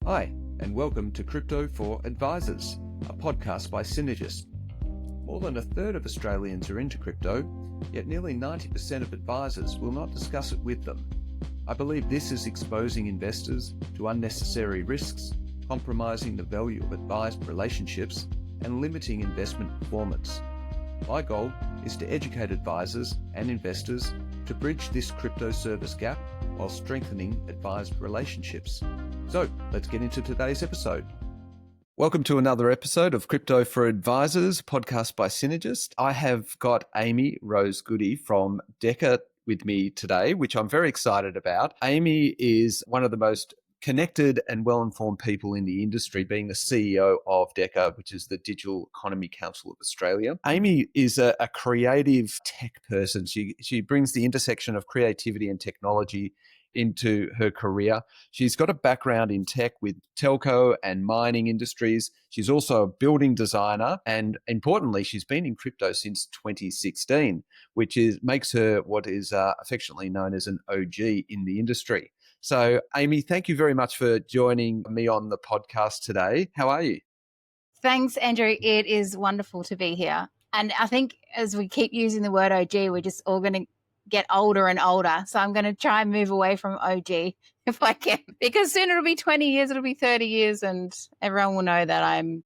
Hi, and welcome to Crypto for Advisors, a podcast by Synergist. More than a third of Australians are into crypto, yet nearly 90% of advisors will not discuss it with them. I believe this is exposing investors to unnecessary risks, compromising the value of advised relationships, and limiting investment performance. My goal is to educate advisors and investors to bridge this crypto service gap while strengthening advised relationships. So let's get into today's episode. Welcome to another episode of Crypto for Advisors, podcast by Synergist. I have got Amy-Rose Goodey from DECA with me today, which I'm very excited about. Amy is one of the most connected and well-informed people in the industry, being the CEO of DECA, which is the Digital Economy Council of Australia. Amy is a creative tech person. She brings the intersection of creativity and technology into her career. She's got a background in tech with telco and mining industries. She's also a building designer, and importantly, she's been in crypto since 2016, which makes her what is affectionately known as an OG in the industry. So, Amy, thank you very much for joining me on the podcast today. How are you? Thanks, Andrew. It is wonderful to be here. And I think as we keep using the word OG, we're just all going to get older and older. So I'm going to try and move away from OG if I can, because soon it'll be 20 years, it'll be 30 years, and everyone will know that I'm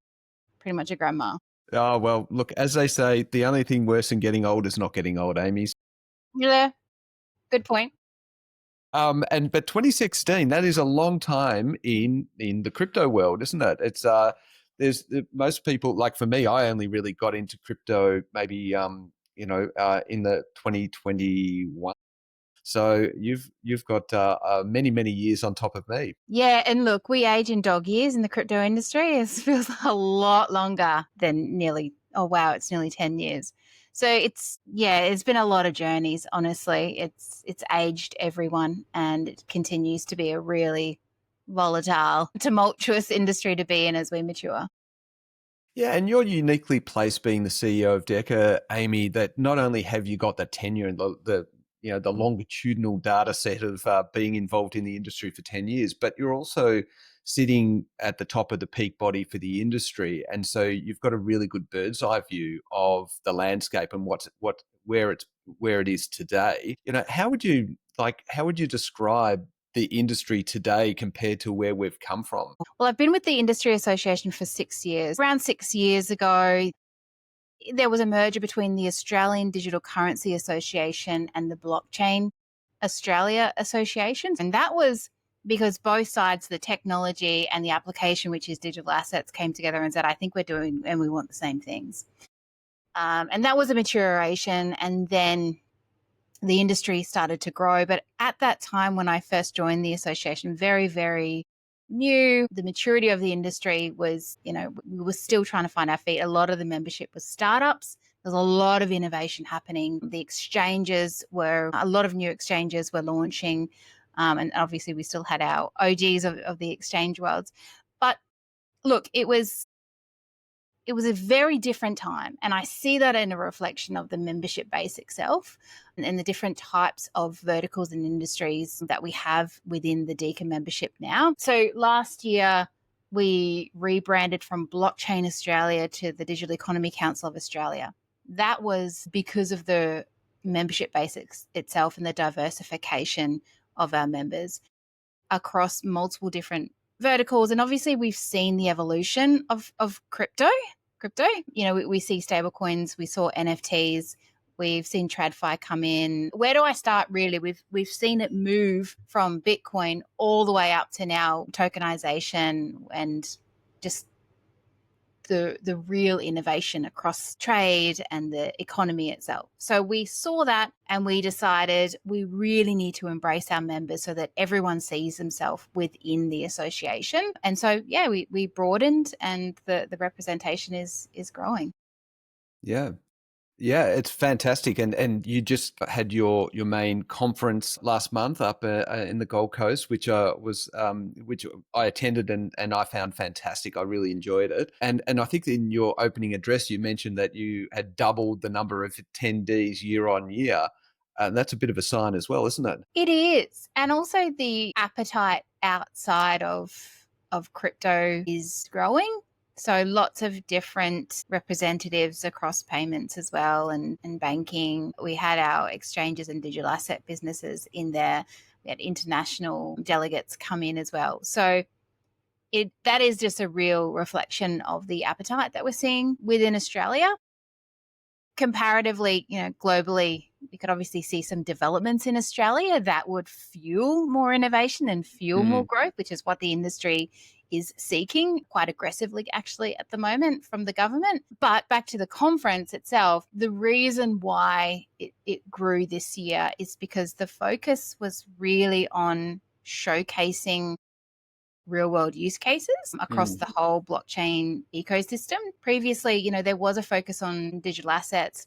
pretty much a grandma. Oh, well, look, as they say, the only thing worse than getting old is not getting old, Amy. Yeah, good point. But 2016, that is a long time in the crypto world, isn't it? It's there's most people, like for me, I only really got into crypto maybe in the 2021. So you've got many years on top of me. Yeah, and look, we age in dog years in the crypto industry. It feels a lot longer than nearly 10 years. So it's been a lot of journeys, honestly. It's aged everyone, and it continues to be a really volatile, tumultuous industry to be in as we mature. Yeah, and you're uniquely placed being the CEO of DECA, Amy, that not only have you got the tenure and the longitudinal data set of being involved in the industry for 10 years, but you're also sitting at the top of the peak body for the industry. And so you've got a really good bird's eye view of the landscape and where it is today. How would you describe the industry today compared to where we've come from? Well, I've been with the Industry Association for 6 years. Around 6 years ago, there was a merger between the Australian Digital Currency Association and the Blockchain Australia Association. And that was because both sides, the technology and the application, which is digital assets, came together and said, I think we're doing and we want the same things. And that was a maturation. And then the industry started to grow. But at that time, when I first joined the association, very, very new, the maturity of the industry was, we were still trying to find our feet. A lot of the membership was startups. There's a lot of innovation happening. A lot of new exchanges were launching. And obviously we still had our OGs of the exchange worlds. But look, it was a very different time. And I see that in a reflection of the membership base itself and the different types of verticals and industries that we have within the DECA membership now. So last year, we rebranded from Blockchain Australia to the Digital Economy Council of Australia. That was because of the membership base itself and the diversification of our members across multiple different verticals. And obviously we've seen the evolution of crypto. We see stablecoins, we saw NFTs, we've seen TradFi come in. Where do I start really? We've seen it move from Bitcoin all the way up to now tokenization and just the real innovation across trade and the economy itself. So we saw that and we decided we really need to embrace our members so that everyone sees themselves within the association. And so, we broadened and the representation is growing. Yeah. Yeah, it's fantastic. And you just had your main conference last month up in the Gold Coast, which which I attended and I found fantastic. I really enjoyed it. And I think in your opening address, you mentioned that you had doubled the number of attendees year on year. And that's a bit of a sign as well, isn't it? It is. And also the appetite outside of of crypto is growing. So lots of different representatives across payments as well, and banking. We had our exchanges and digital asset businesses in there. We had international delegates come in as well. So that is just a real reflection of the appetite that we're seeing within Australia. Comparatively, globally, we could obviously see some developments in Australia that would fuel more innovation and fuel more growth, which is what the industry is seeking quite aggressively, actually, at the moment from the government. But back to the conference itself, the reason why it grew this year is because the focus was really on showcasing real world use cases across the whole blockchain ecosystem. Previously, there was a focus on digital assets,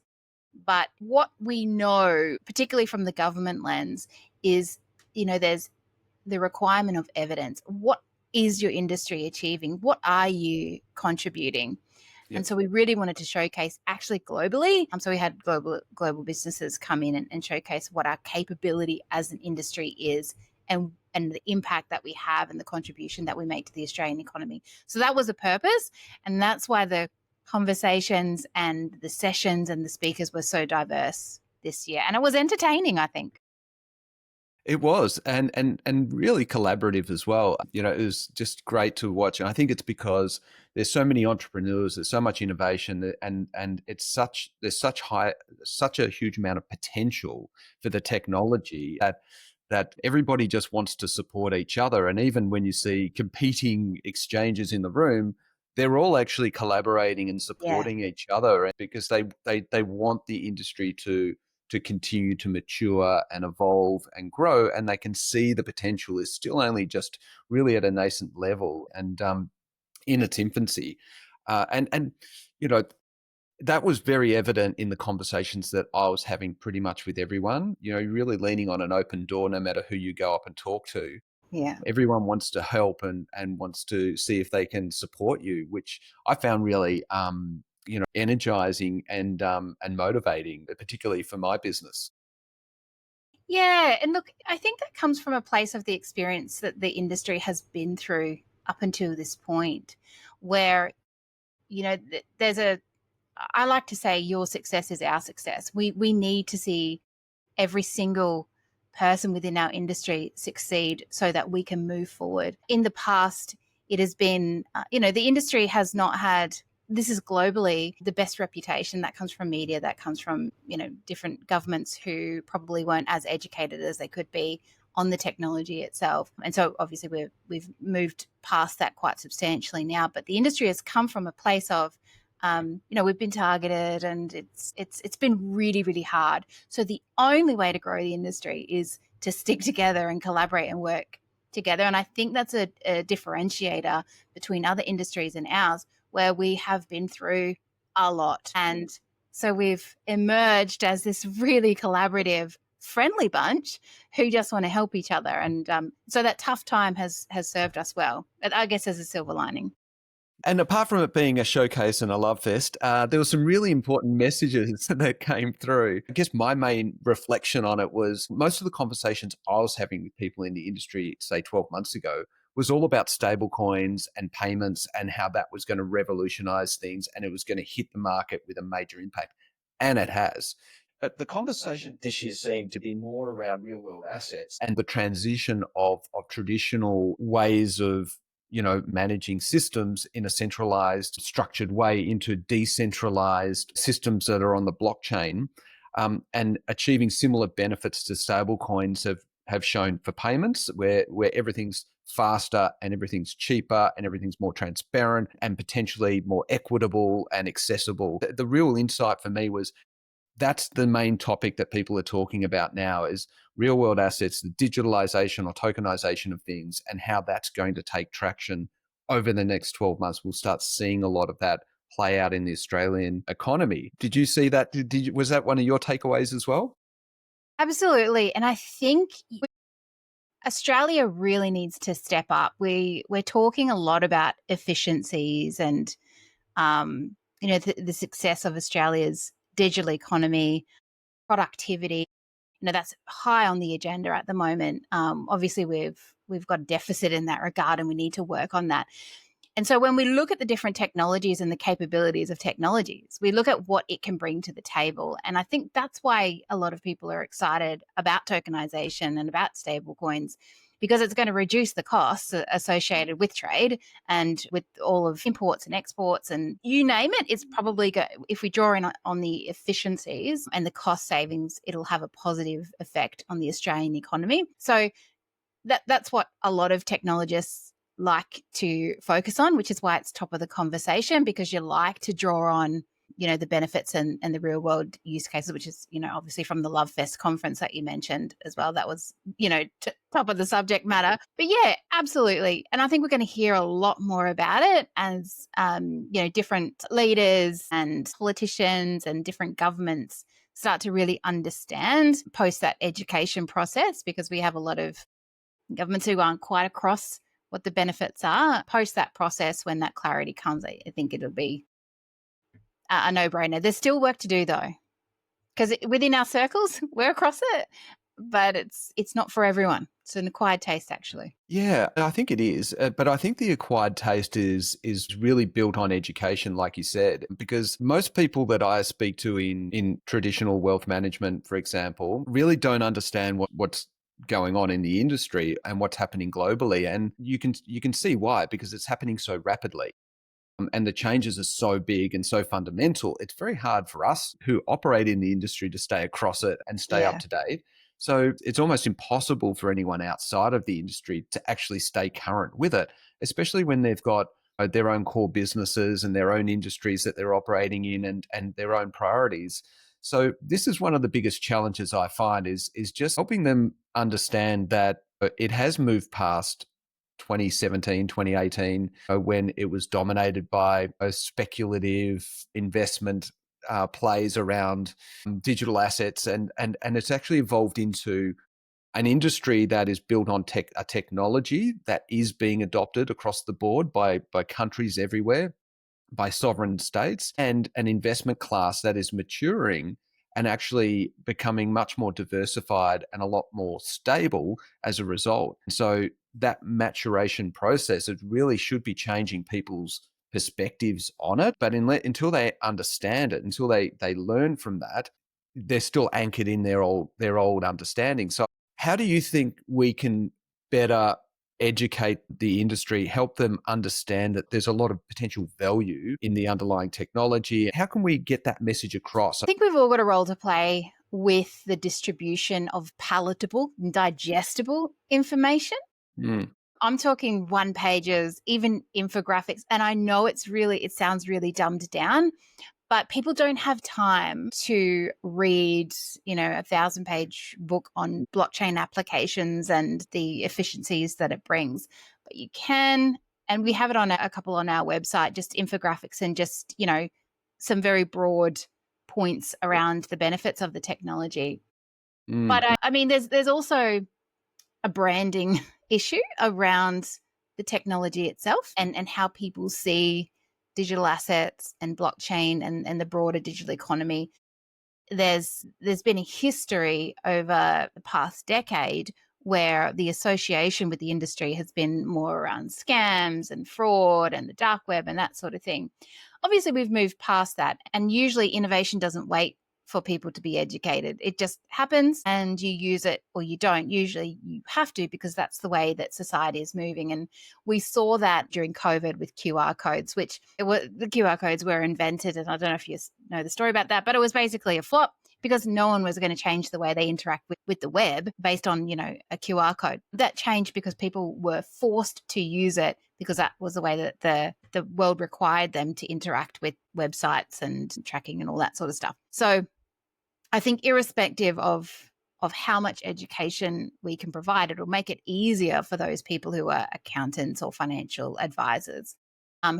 but what we know, particularly from the government lens, is, there's the requirement of evidence. What is your industry achieving? What are you contributing? Yep. And so we really wanted to showcase actually globally. So we had global businesses come in and showcase what our capability as an industry is, and the impact that we have and the contribution that we make to the Australian economy. So that was a purpose, and that's why the conversations and the sessions and the speakers were so diverse this year. And it was entertaining, I think. It was, and really collaborative as well. It was just great to watch. And I think it's because there's so many entrepreneurs, there's so much innovation, and there's such a huge amount of potential for the technology that everybody just wants to support each other. And even when you see competing exchanges in the room, they're all actually collaborating and supporting each other, because they want the industry to continue to mature and evolve and grow, and they can see the potential is still only just really at a nascent level and in its infancy. And that was very evident in the conversations that I was having pretty much with everyone, really leaning on an open door no matter who you go up and talk to. Yeah. Everyone wants to help and wants to see if they can support you, which I found really energizing and motivating, particularly for my business. Yeah. And look, I think that comes from a place of the experience that the industry has been through up until this point, where, I like to say your success is our success. We need to see every single person within our industry succeed so that we can move forward. In the past, it has been, the industry has not had, this is globally, the best reputation. That comes from media, that comes from, different governments who probably weren't as educated as they could be on the technology itself. And so obviously we've moved past that quite substantially now, but the industry has come from a place of, we've been targeted, and it's been really, really hard. So the only way to grow the industry is to stick together and collaborate and work together. And I think that's a differentiator between other industries and ours, where we have been through a lot. And so we've emerged as this really collaborative, friendly bunch who just want to help each other. And so that tough time has served us well, I guess, as a silver lining. And apart from it being a showcase and a love fest, there were some really important messages that came through. I guess my main reflection on it was most of the conversations I was having with people in the industry, say 12 months ago, was all about stable coins and payments and how that was going to revolutionize things and it was going to hit the market with a major impact. And it has. But the conversation this year seemed to be more around real world assets and the transition of traditional ways of managing systems in a centralized, structured way into decentralized systems that are on the blockchain, and achieving similar benefits to stablecoins have shown for payments, where everything's faster and everything's cheaper and everything's more transparent and potentially more equitable and accessible. The real insight for me was that's the main topic that people are talking about now is real world assets, the digitalization or tokenization of things, and how that's going to take traction over the next 12 months. We'll start seeing a lot of that play out in the Australian economy. Did you see that? Was that one of your takeaways as well? Absolutely. And I think Australia really needs to step up. We're talking a lot about efficiencies and, the success of Australia's digital economy, productivity. That's high on the agenda at the moment. Obviously, we've we've got a deficit in that regard, and we need to work on that. And so when we look at the different technologies and the capabilities of technologies, we look at what it can bring to the table. And I think that's why a lot of people are excited about tokenization and about stablecoins, because it's going to reduce the costs associated with trade and with all of imports and exports and you name it. It's probably, if we draw in on the efficiencies and the cost savings, it'll have a positive effect on the Australian economy. So that's what a lot of technologists like to focus on, which is why it's top of the conversation, because you like to draw on, the benefits and the real world use cases, which is, obviously from the Love Fest conference that you mentioned as well. That was, top of the subject matter. But yeah, absolutely. And I think we're going to hear a lot more about it as, different leaders and politicians and different governments start to really understand post that education process, because we have a lot of governments who aren't quite across what the benefits are. Post that process, when that clarity comes, I think it'll be a no-brainer. There's still work to do though, because within our circles, we're across it, but it's not for everyone. It's an acquired taste, actually. Yeah, I think it is. But I think the acquired taste is really built on education, like you said, because most people that I speak to in traditional wealth management, for example, really don't understand what's going on in the industry and what's happening globally. And you can see why, because it's happening so rapidly. And the changes are so big and so fundamental. It's very hard for us who operate in the industry to stay across it and stay up to date. So it's almost impossible for anyone outside of the industry to actually stay current with it, especially when they've got their own core businesses and their own industries that they're operating in and their own priorities. So this is one of the biggest challenges I find is just helping them understand that it has moved past 2017, 2018, when it was dominated by speculative investment plays around digital assets, and it's actually evolved into an industry that is built on a technology that is being adopted across the board by countries everywhere, by sovereign states, and an investment class that is maturing and actually becoming much more diversified and a lot more stable as a result. So that maturation process, it really should be changing people's perspectives on it. But until they understand it, until they learn from that, they're still anchored in their old understanding. So how do you think we can better educate the industry, help them understand that there's a lot of potential value in the underlying technology? How can we get that message across? I think we've all got a role to play with the distribution of palatable and digestible information. I'm talking one pages, even infographics. And I know it sounds really dumbed down, but people don't have time to read, a 1,000-page book on blockchain applications and the efficiencies that it brings. But you can, and we have it on a couple on our website, just infographics and just, some very broad points around the benefits of the technology. But I mean, there's also a branding issue around the technology itself and how people see digital assets and blockchain and the broader digital economy. There's been a history over the past decade where the association with the industry has been more around scams and fraud and the dark web and that sort of thing. Obviously, we've moved past that, and usually innovation doesn't wait for people to be educated. It just happens and you use it or you don't. Usually you have to, because that's the way that society is moving. And we saw that during COVID with QR codes, the QR codes were invented. And I don't know if you know the story about that, but it was basically a flop because no one was going to change the way they interact with the web based on, a QR code. That changed because people were forced to use it because that was the way that the world required them to interact with websites and tracking and all that sort of stuff. So I think irrespective of how much education we can provide, it'll make it easier for those people who are accountants or financial advisors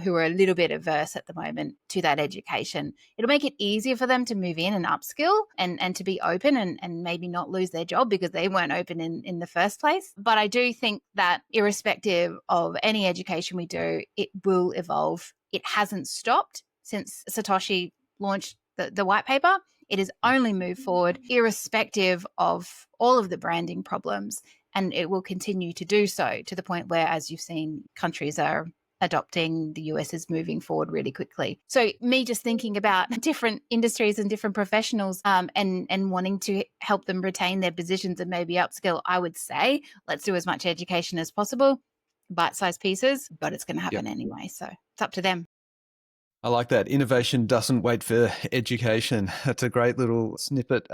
who are a little bit averse at the moment to that education. It'll make it easier for them to move in and upskill and to be open and maybe not lose their job because they weren't open in the first place. But I do think that irrespective of any education we do, it will evolve. It hasn't stopped since Satoshi launched the white paper. It has only moved forward irrespective of all of the branding problems and it will continue to do so, to the point where, as you've seen, countries are adopting, the US is moving forward really quickly. So me just thinking about different industries and different professionals, and wanting to help them retain their positions and maybe upskill, I would say let's do as much education as possible, bite-sized pieces, but it's going to Yep. happen anyway. So it's up to them. I like that. Innovation doesn't wait for education. That's a great little snippet.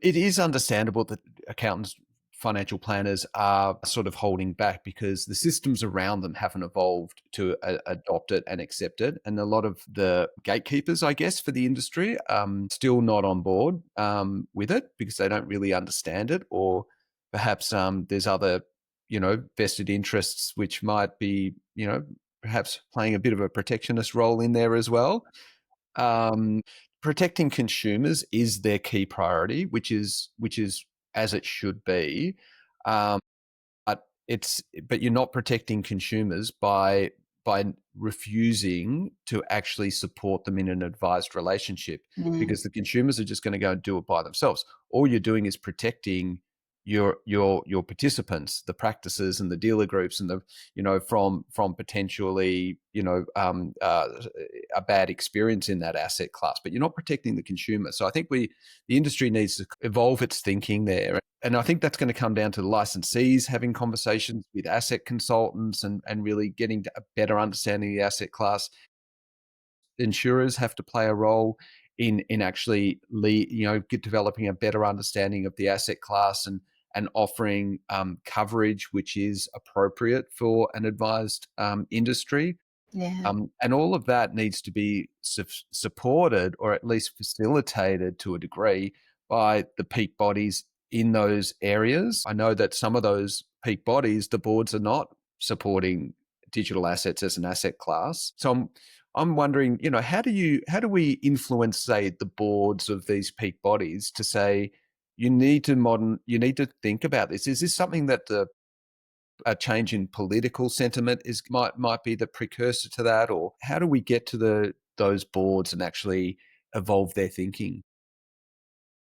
It is understandable that accountants, financial planners are sort of holding back because the systems around them haven't evolved to adopt it and accept it. And a lot of the gatekeepers, I guess, for the industry, still not on board with it because they don't really understand it, or perhaps there's other, vested interests which might be, perhaps playing a bit of a protectionist role in there as well. Um, Protecting consumers is their key priority, which is as it should be. Um, but you're not protecting consumers by refusing to actually support them in an advised relationship, Mm. because the consumers are just going to go and do it by themselves. All you're doing is protecting your participants, the practices and the dealer groups, and the from potentially a bad experience in that asset class, but you're not protecting the consumer. So I think the industry needs to evolve its thinking there. And I think that's going to come down to the licensees having conversations with asset consultants and really getting a better understanding of the asset class. Insurers have to play a role in actually developing a better understanding of the asset class and offering coverage which is appropriate for an advised industry. Yeah. And all of that needs to be supported, or at least facilitated to a degree, by the peak bodies in those areas. I know that some of those peak bodies, the boards are not supporting digital assets as an asset class. So I'm wondering, how do we influence, say, the boards of these peak bodies to say you need to think about this? Is this something that a change in political sentiment might be the precursor to that, or how do we get to those boards and actually evolve their thinking?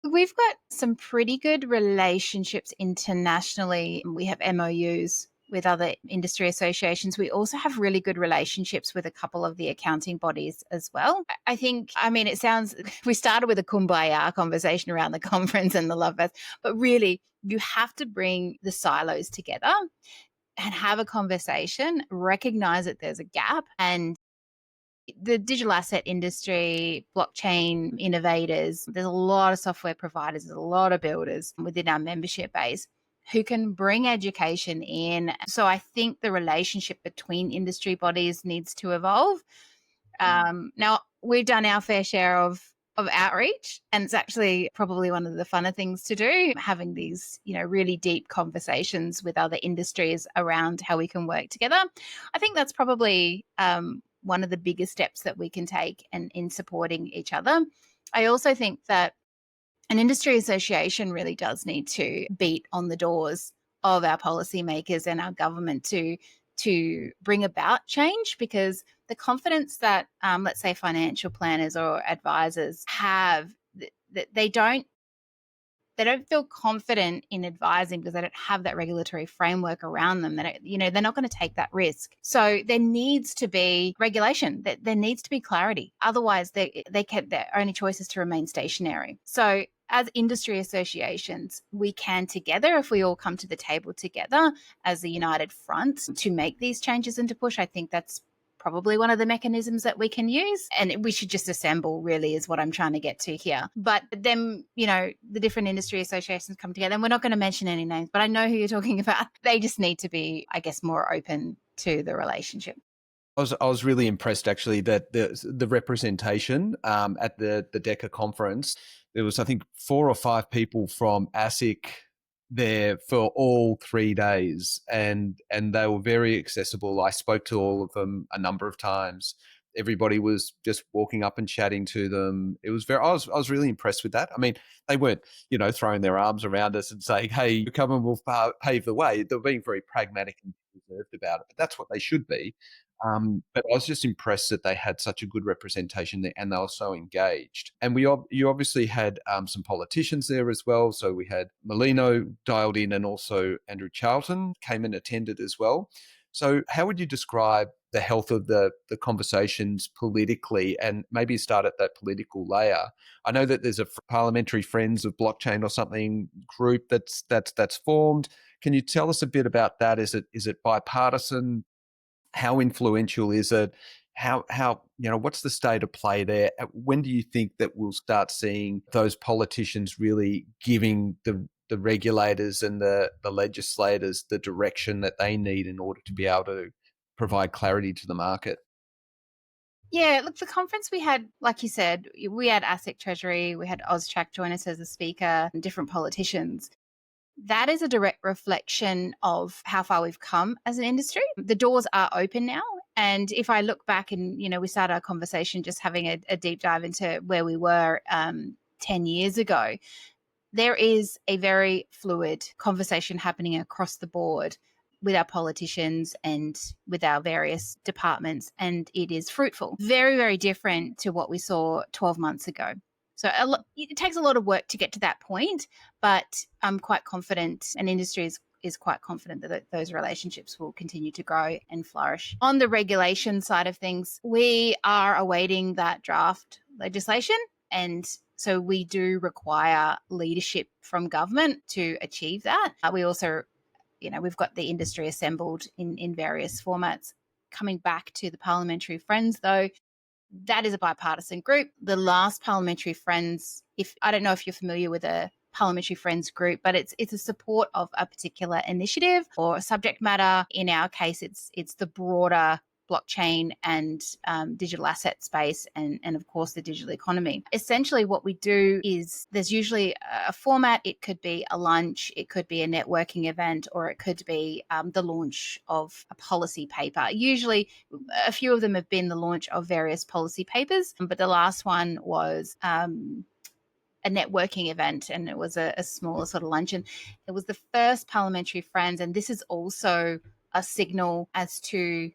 We've got some pretty good relationships internationally. We have MOUs with other industry associations. We also have really good relationships with a couple of the accounting bodies as well. I think, I mean, it sounds, we started with a kumbaya conversation around the conference and the love fest, but really, you have to bring the silos together and have a conversation, recognize that there's a gap, and the digital asset industry, blockchain innovators, there's a lot of software providers, there's a lot of builders within our membership base who can bring education in. So I think the relationship between industry bodies needs to evolve. Now, we've done our fair share of outreach, and it's actually probably one of the funner things to do, having these, really deep conversations with other industries around how we can work together. I think that's probably one of the biggest steps that we can take in supporting each other. I also think that an industry association really does need to beat on the doors of our policymakers and our government to bring about change, because the confidence that, let's say, financial planners or advisors have, that they don't feel confident in advising because they don't have that regulatory framework around them. That they're not going to take that risk. So there needs to be regulation. There needs to be clarity. Otherwise, their only choice is to remain stationary. So as industry associations, we can together, if we all come to the table together as a united front to make these changes and to push, I think that's probably one of the mechanisms that we can use. And we should just assemble, really, is what I'm trying to get to here. But then, the different industry associations come together, and we're not going to mention any names, but I know who you're talking about. They just need to be, I guess, more open to the relationship. I was really impressed, actually, that the representation at the DECA conference, there was, I think, 4 or 5 people from ASIC there for all 3 days, and they were very accessible. I spoke to all of them a number of times. Everybody was just walking up and chatting to them. It was I was really impressed with that. I mean, they weren't, throwing their arms around us and saying, "Hey, come and we'll pave the way." They were being very pragmatic and reserved about it, but that's what they should be. But I was just impressed that they had such a good representation there and they were so engaged. And you obviously had some politicians there as well. So we had Molino dialed in and also Andrew Charlton came and attended as well. So how would you describe the health of the conversations politically, and maybe start at that political layer? I know that there's a Parliamentary Friends of Blockchain or something group that's formed. Can you tell us a bit about that? Is it bipartisan? How influential is it? How what's the state of play there? When do you think that we'll start seeing those politicians really giving the regulators and the legislators the direction that they need in order to be able to provide clarity to the market? Yeah, look, the conference we had, like you said, we had ASIC Treasury, we had AusTrack join us as a speaker, and different politicians. That is a direct reflection of how far we've come as an industry. The doors are open now. And if I look back and, we started our conversation just having a deep dive into where we were 10 years ago, there is a very fluid conversation happening across the board with our politicians and with our various departments, and it is fruitful. Very, very different to what we saw 12 months ago. So it takes a lot of work to get to that point, but I'm quite confident, and industry is quite confident that those relationships will continue to grow and flourish. On the regulation side of things, we are awaiting that draft legislation, and so we do require leadership from government to achieve that. We also, we've got the industry assembled in various formats. Coming back to the Parliamentary Friends, though, that is a bipartisan group. The last Parliamentary Friends, I don't know if you're familiar with a Parliamentary Friends group, but it's a support of a particular initiative or a subject matter. In our case, it's the broader blockchain and digital asset space and of course the digital economy. Essentially what we do is there's usually a format. It could be a lunch, it could be a networking event, or it could be the launch of a policy paper. Usually a few of them have been the launch of various policy papers, but the last one was a networking event, and it was a smaller sort of luncheon. It was the first Parliamentary Friends, and this is also a signal as to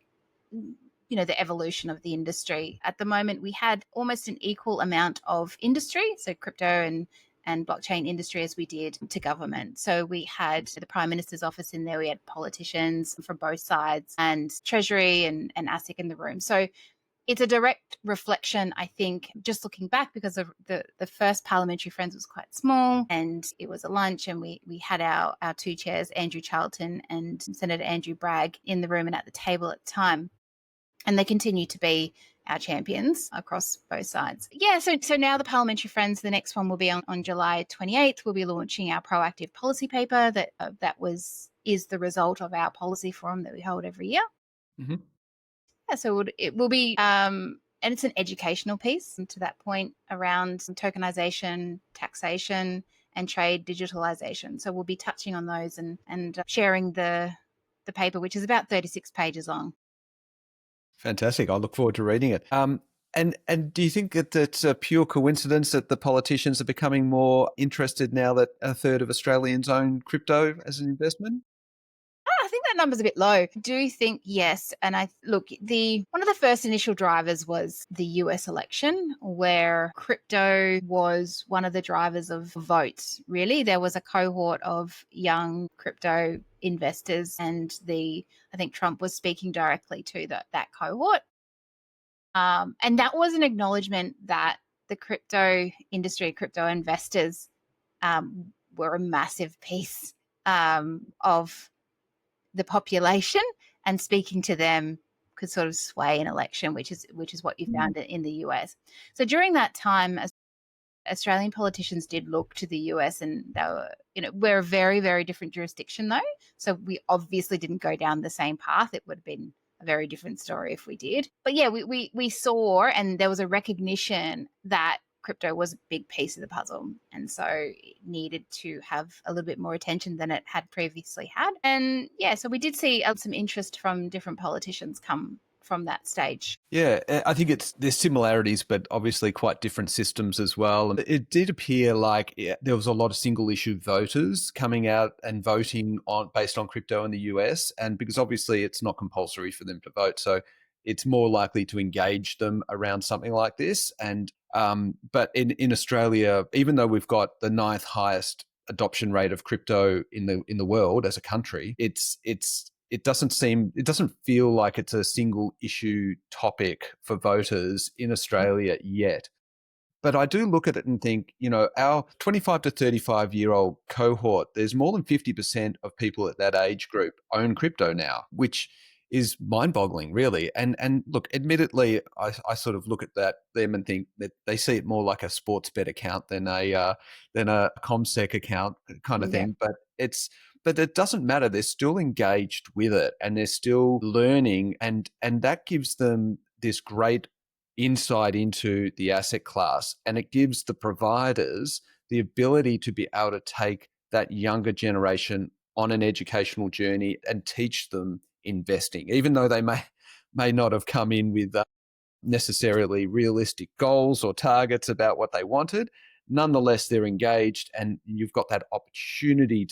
the evolution of the industry. At the moment, we had almost an equal amount of industry, so crypto and blockchain industry, as we did to government. So we had the Prime Minister's office in there, we had politicians from both sides, and Treasury and ASIC in the room. So it's a direct reflection, I think, just looking back, because the first Parliamentary Friends was quite small and it was a lunch, and we had our two chairs, Andrew Charlton and Senator Andrew Bragg, in the room and at the table at the time. And they continue to be our champions across both sides. Yeah, so now the Parliamentary Friends, the next one will be on July 28th. We'll be launching our proactive policy paper that is the result of our policy forum that we hold every year. Mm-hmm. Yeah, so it will be, and it's an educational piece to that point around tokenization, taxation, and trade digitalization. So we'll be touching on those and sharing the paper, which is about 36 pages long. Fantastic. I look forward to reading it. And do you think that it's a pure coincidence that the politicians are becoming more interested now that a third of Australians own crypto as an investment? I think that number's a bit low. I do think yes. And one of the first initial drivers was the US election, where crypto was one of the drivers of votes. Really, there was a cohort of young crypto investors, and I think Trump was speaking directly to that cohort. And that was an acknowledgement that the crypto industry, crypto investors were a massive piece of the population, and speaking to them could sort of sway an election, which is what you found in the US. So during that time, Australian politicians did look to the US, and they were, we're a very, very different jurisdiction though. So we obviously didn't go down the same path. It would have been a very different story if we did. But yeah, we saw, and there was a recognition that crypto was a big piece of the puzzle, and so it needed to have a little bit more attention than it had previously had. And yeah, so we did see some interest from different politicians come from that stage. Yeah, I think there's similarities, but obviously quite different systems as well. And it did appear like there was a lot of single issue voters coming out and voting based on crypto in the US, and because obviously it's not compulsory for them to vote. So it's more likely to engage them around something like this. And but in Australia, even though we've got the ninth highest adoption rate of crypto in the world as a country, it doesn't feel like it's a single issue topic for voters in Australia yet. But I do look at it and think, our 25 to 35-year-old cohort, there's more than 50% of people at that age group own crypto now, which is mind-boggling, really. And look, admittedly, I sort of look at them and think that they see it more like a sports bet account than a ComSec account kind of Yeah. thing. But it doesn't matter. They're still engaged with it and they're still learning, and that gives them this great insight into the asset class, and it gives the providers the ability to be able to take that younger generation on an educational journey and teach them investing, even though they may not have come in with necessarily realistic goals or targets about what they wanted. Nonetheless, they're engaged, and you've got that opportunity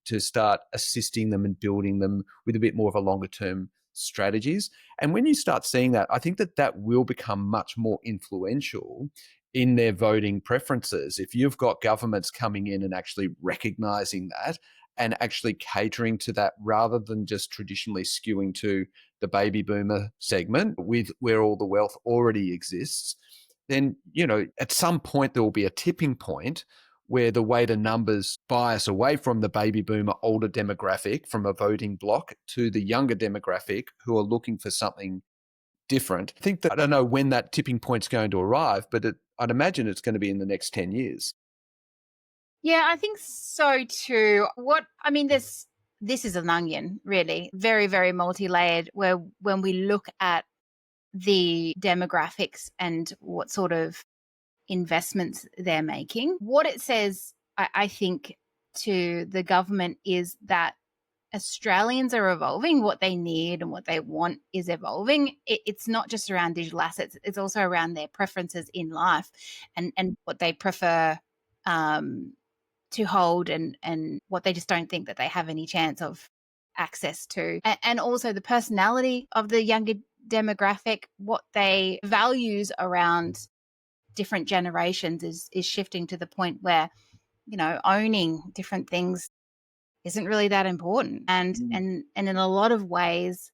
to start assisting them and building them with a bit more of a longer term strategies. And when you start seeing that, I think that will become much more influential in their voting preferences. If you've got governments coming in and actually recognizing that and actually catering to that, rather than just traditionally skewing to the baby boomer segment with where all the wealth already exists, then, at some point there will be a tipping point where the weighted numbers bias away from the baby boomer older demographic from a voting bloc to the younger demographic who are looking for something different. I think that, I don't know when that tipping point's going to arrive, but I'd imagine it's going to be in the next 10 years. Yeah, I think so too. This is an onion, really, very, very multi-layered, where when we look at the demographics and what sort of investments they're making, what it says, I think, to the government is that Australians are evolving. What they need and what they want is evolving. It's not just around digital assets, it's also around their preferences in life and what they prefer to hold and what they just don't think that they have any chance of access to. And also the personality of the younger demographic, what they values around different generations is shifting to the point where, owning different things isn't really that important. And in a lot of ways,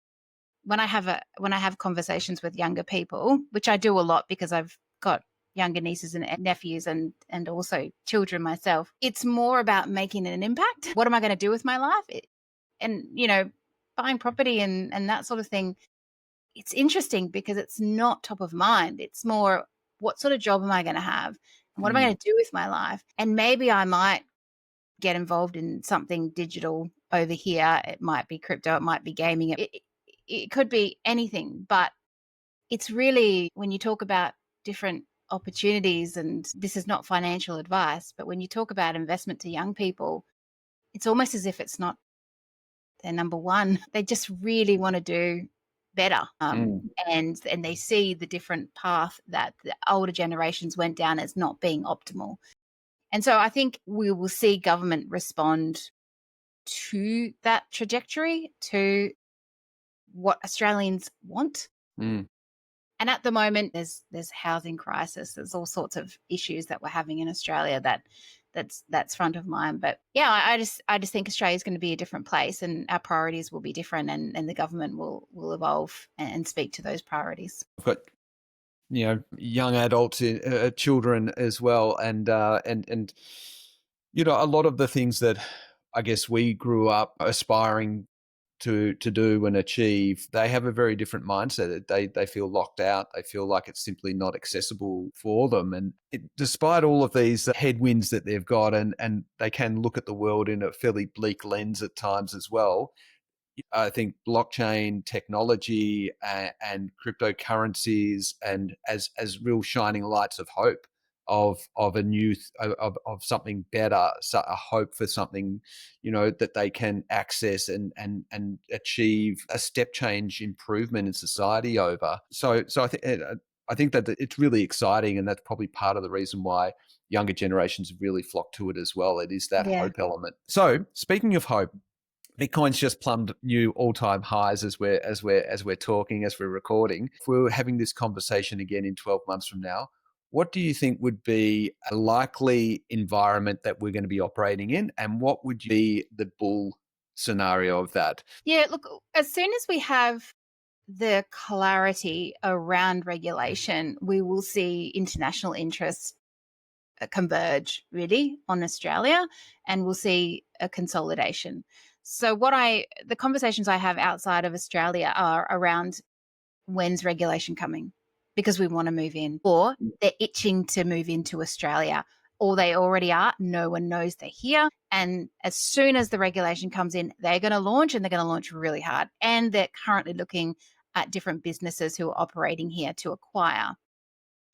when I have conversations with younger people, which I do a lot because I've got younger nieces and nephews and also children myself, it's more about making an impact. What am I going to do with my life? And buying property and that sort of thing, it's interesting because it's not top of mind. It's more, what sort of job am I going to have? And what am I going to do with my life? And maybe I might get involved in something digital over here. It might be crypto, it might be gaming, it could be anything. But it's really, when you talk about different opportunities, and this is not financial advice, but when you talk about investment to young people, it's almost as if it's not their number one. They just really want to do better. And they see the different path that the older generations went down as not being optimal. And so I think we will see government respond to that trajectory, to what Australians want. And at the moment, there's housing crisis. There's all sorts of issues that we're having in Australia that's front of mind. But yeah, I just think Australia is going to be a different place, and our priorities will be different, and the government will evolve and speak to those priorities. I've got young adults, children as well, and a lot of the things that I guess we grew up aspiring to do and achieve, they have a very different mindset. They feel locked out. They feel like it's simply not accessible for them. And despite all of these headwinds that they've got, and they can look at the world in a fairly bleak lens at times as well, I think blockchain technology and cryptocurrencies and as real shining lights of hope of a new of something better, so a hope for something that they can access and achieve a step change improvement in society over. So I think that it's really exciting, and that's probably part of the reason why younger generations have really flocked to it as well. It is that Yeah. hope element. So speaking of hope, Bitcoin's just plumbed new all-time highs as we're talking, as we're recording. If we were having this conversation again in 12 months from now, what do you think would be a likely environment that we're going to be operating in, and what would be the bull scenario of that? Yeah, look, as soon as we have the clarity around regulation, we will see international interests converge really on Australia, and we'll see a consolidation. So the conversations I have outside of Australia are around when's regulation coming, because we want to move in, or they're itching to move into Australia, or they already are. No one knows they're here. And as soon as the regulation comes in, they're going to launch, and they're going to launch really hard. And they're currently looking at different businesses who are operating here to acquire.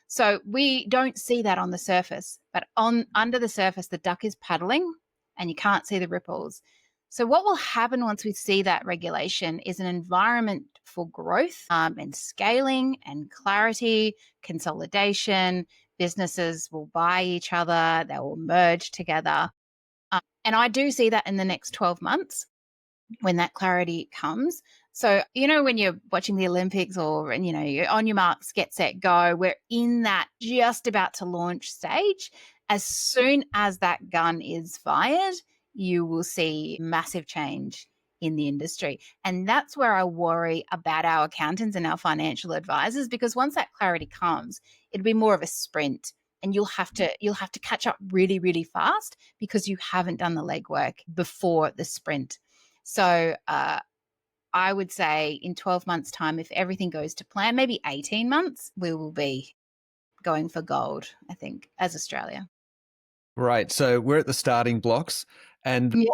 So we don't see that on the surface, but under the surface, the duck is paddling and you can't see the ripples. So what will happen once we see that regulation is an environment for growth and scaling and clarity, consolidation. Businesses will buy each other, they will merge together. And I do see that in the next 12 months when that clarity comes. So, when you're watching the Olympics or, you're on your marks, get set, go, we're in that just about to launch stage. As soon as that gun is fired, you will see massive change in the industry. And that's where I worry about our accountants and our financial advisors, because once that clarity comes, it'll be more of a sprint. And you'll have to catch up really, really fast because you haven't done the legwork before the sprint. So I would say in 12 months' time, if everything goes to plan, maybe 18 months, we will be going for gold, I think, as Australia. Right. So we're at the starting blocks, and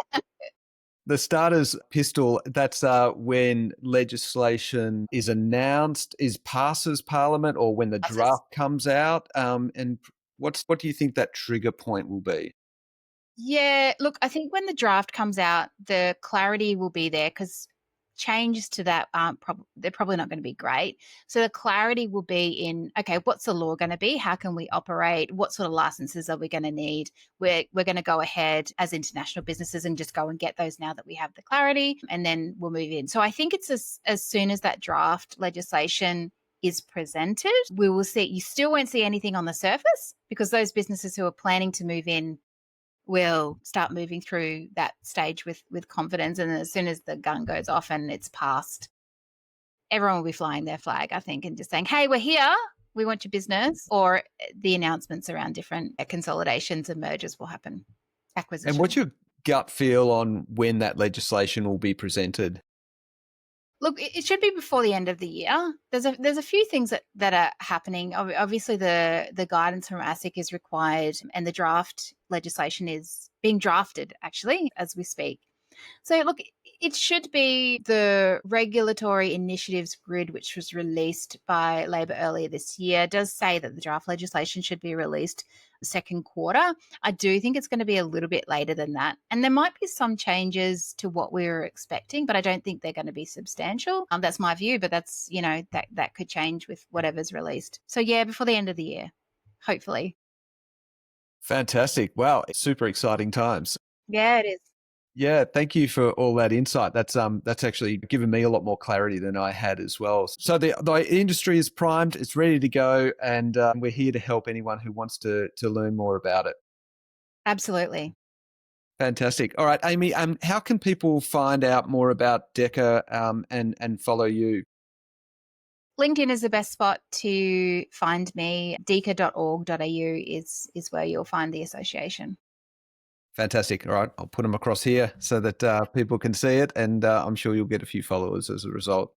the starter's pistol, that's when legislation is announced, passes Parliament, or when the draft comes out. And what do you think that trigger point will be? Yeah, look, I think when the draft comes out, the clarity will be there, because changes to that they're probably not going to be great. So the clarity will be in, okay, what's the law going to be? How can we operate? What sort of licenses are we going to need? We're going to go ahead as international businesses and just go and get those now that we have the clarity, and then we'll move in. So I think it's as soon as that draft legislation is presented, we will see. You still won't see anything on the surface, because those businesses who are planning to move in will start moving through that stage with confidence. And as soon as the gun goes off and it's passed, everyone will be flying their flag, I think, and just saying, hey, we're here, we want your business. Or the announcements around different consolidations and mergers will happen, acquisitions. And what's your gut feel on when that legislation will be presented? Look, it should be before the end of the year. There's a few things that are happening. Obviously, the guidance from ASIC is required, and the draft legislation is being drafted, actually, as we speak. So, look, it should be the regulatory initiatives grid, which was released by Labor earlier this year, does say that the draft legislation should be released second quarter. I do think it's going to be a little bit later than that. And there might be some changes to what we were expecting, but I don't think they're going to be substantial. That's my view, but that's, that could change with whatever's released. So, yeah, before the end of the year, hopefully. Fantastic. Wow. Super exciting times. Yeah, it is. Yeah, thank you for all that insight. That's actually given me a lot more clarity than I had as well. So the industry is primed, it's ready to go, and we're here to help anyone who wants to learn more about it. Absolutely. Fantastic. All right, Amy, how can people find out more about DECA and follow you? LinkedIn is the best spot to find me. DECA.org.au is where you'll find the association. Fantastic. All right. I'll put them across here so that people can see it, and I'm sure you'll get a few followers as a result.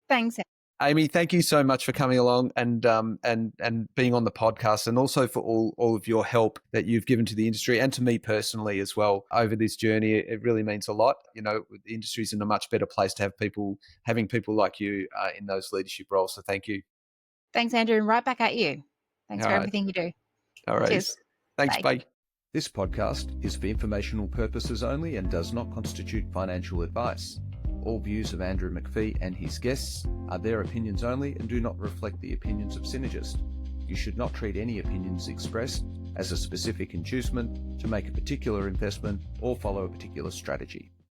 Thanks. Amy, thank you so much for coming along and being on the podcast, and also for all of your help that you've given to the industry and to me personally as well over this journey. It really means a lot. The industry's in a much better place to have having people like you in those leadership roles. So thank you. Thanks, Andrew, and right back at you. Thanks for everything you do. All right. Cheers. Thanks. Bye. This podcast is for informational purposes only and does not constitute financial advice. All views of Andrew McPhee and his guests are their opinions only and do not reflect the opinions of Synergist. You should not treat any opinions expressed as a specific inducement to make a particular investment or follow a particular strategy.